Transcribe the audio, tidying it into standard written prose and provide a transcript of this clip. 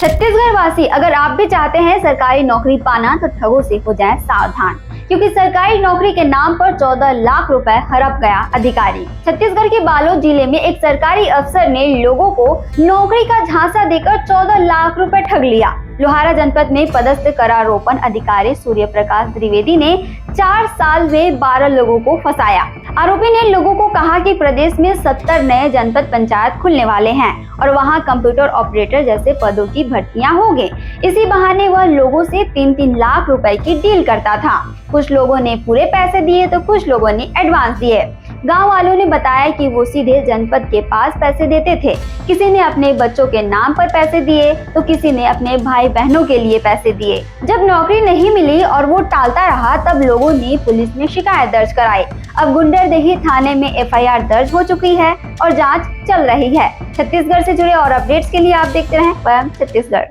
छत्तीसगढ़ वासी, अगर आप भी चाहते हैं सरकारी नौकरी पाना तो ठगों से हो जाएं सावधान, क्योंकि सरकारी नौकरी के नाम पर 14 लाख रुपए हड़प गया अधिकारी। छत्तीसगढ़ के बालोद जिले में एक सरकारी अफसर ने लोगों को नौकरी का झांसा देकर 14 लाख रुपए ठग लिया। लोहारा जनपद में पदस्थ करारोपण अधिकारी सूर्य प्रकाश द्विवेदी ने 4 साल में 12 लोगों को फंसाया। आरोपी ने लोगों को कहा कि प्रदेश में 70 नए जनपद पंचायत खुलने वाले हैं और वहां कंप्यूटर ऑपरेटर जैसे पदों की भर्तियां होंगी। इसी बहाने वह लोगों से 3-3 लाख रुपए की डील करता था। कुछ लोगों ने पूरे पैसे दिए तो कुछ लोगों ने एडवांस दिए। गांव वालों ने बताया कि वो सीधे जनपद के पास पैसे देते थे। किसी ने अपने बच्चों के नाम पर पैसे दिए तो किसी ने अपने भाई बहनों के लिए पैसे दिए। जब नौकरी नहीं मिली और वो टालता रहा तब लोगों ने पुलिस में शिकायत दर्ज कराई। अब गुंडरदेही थाने में एफआईआर दर्ज हो चुकी है और जांच चल रही है। छत्तीसगढ़ से जुड़े और अपडेट्स के लिए आप देखते रहें परम छत्तीसगढ़।